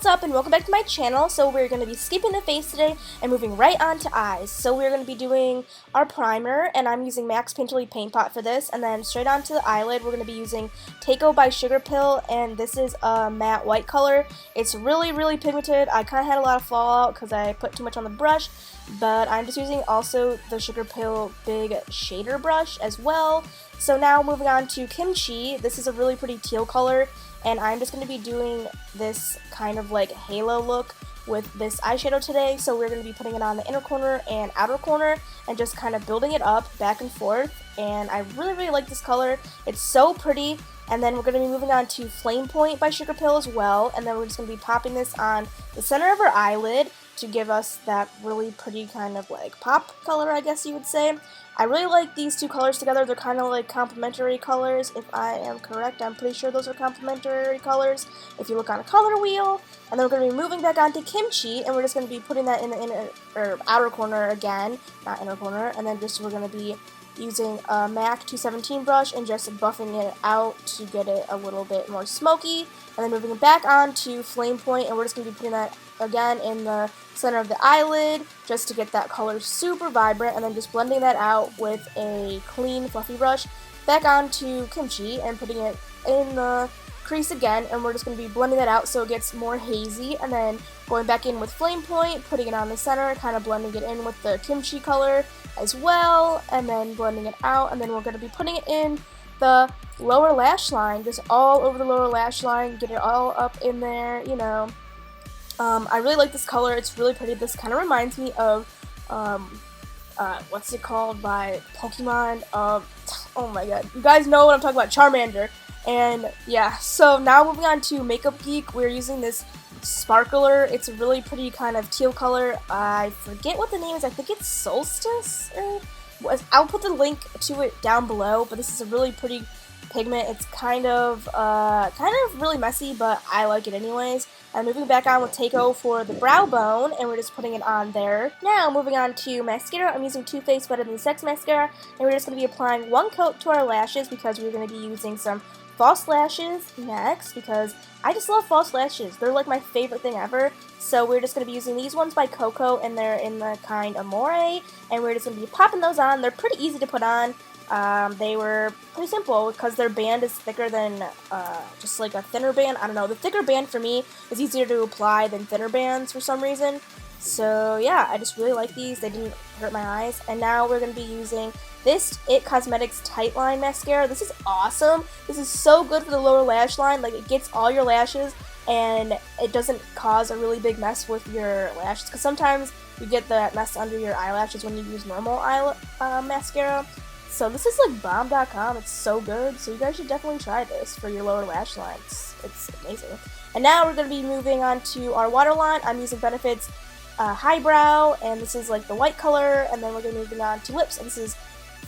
what's up and welcome back to my channel. So we're going to be skipping the face today and moving right on to eyes. So we're going to be doing our primer, and I'm using Max Painterly Paint Pot for this, and then straight on to the eyelid we're going to be using Tako by Sugar Pill, and this is a matte white color. It's really pigmented. I kind of had a lot of fallout because I put too much on the brush, but I'm just using also the Sugar Pill big shader brush as well. So now moving on to Kimchi. This is a really pretty teal color, and I'm just going to be doing this kind of like halo look with this eyeshadow today. So we're going to be putting it on the inner corner and outer corner and just kind of building it up back and forth, and I really like this color. It's so pretty. And then we're going to be moving on to Flame Point by Sugar Pill as well, and then we're just going to be popping this on the center of our eyelid to give us that really pretty kind of like pop color, I guess you would say. I really like these two colors together. They're kind of like complementary colors, if I am correct. I'm pretty sure those are complementary colors if you look on a color wheel. And then we're going to be moving back onto Kimchi, and we're just going to be putting that in the inner or outer corner again, not inner corner. And then we're going to be using a MAC 217 brush and just buffing it out to get it a little bit more smoky. And then moving it back on to Flame Point, and we're just going to be putting that again in the center of the eyelid just to get that color super vibrant, and then just blending that out with a clean fluffy brush back onto Kimchi and putting it in the crease again, and we're just going to be blending that out so it gets more hazy, and then going back in with Flame Point, putting it on the center, kind of blending it in with the Kimchi color as well, and then blending it out, and then we're going to be putting it in the lower lash line, just all over the lower lash line, get it all up in there, you know. I really like this color. It's really pretty. This kind of reminds me of, what's it called by Pokemon? Oh my god. You guys know what I'm talking about, Charmander. And yeah, so now moving on to Makeup Geek, we're using this sparkler. It's a really pretty kind of teal color. I forget what the name is. I think it's Solstice. I'll put the link to it down below, but this is a really pretty pigment. It's kind of really messy, but I like it anyways. I'm moving back on with Tako for the brow bone, and we're just putting it on there. Now, moving on to mascara, I'm using Too Faced Better Than Sex mascara, and we're just going to be applying one coat to our lashes because we're going to be using some false lashes next, because I just love false lashes. They're like my favorite thing ever. So we're just going to be using these ones by Koko, and they're in the kind Amore, and we're just going to be popping those on. They're pretty easy to put on. They were pretty simple because their band is thicker than just like a thinner band. I don't know. The thicker band for me is easier to apply than thinner bands for some reason. So yeah, I just really like these. They didn't hurt my eyes. And now we're going to be using this IT Cosmetics Tightline Mascara. This is awesome. This is so good for the lower lash line. Like, it gets all your lashes and it doesn't cause a really big mess with your lashes. Because sometimes you get that mess under your eyelashes when you use normal mascara. So this is like bomb.com. It's so good. So you guys should definitely try this for your lower lash lines. It's amazing. And now we're going to be moving on to our waterline. I'm using Benefit's Highbrow, and this is like the white color. And then we're going to be moving on to lips, and this is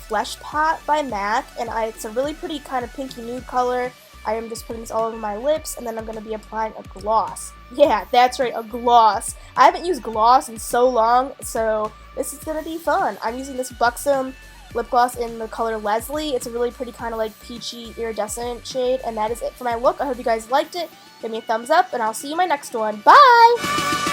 Flesh Pot by MAC, and it's a really pretty kind of pinky nude color. I am just putting this all over my lips, and then I'm going to be applying a gloss. Yeah, that's right, a gloss. I haven't used gloss in so long, so this is going to be fun. I'm using this Buxom lip gloss in the color Leslie. It's a really pretty kind of like peachy iridescent shade, and that is it for my look. I hope you guys liked it. Give me a thumbs up, and I'll see you in my next one. Bye!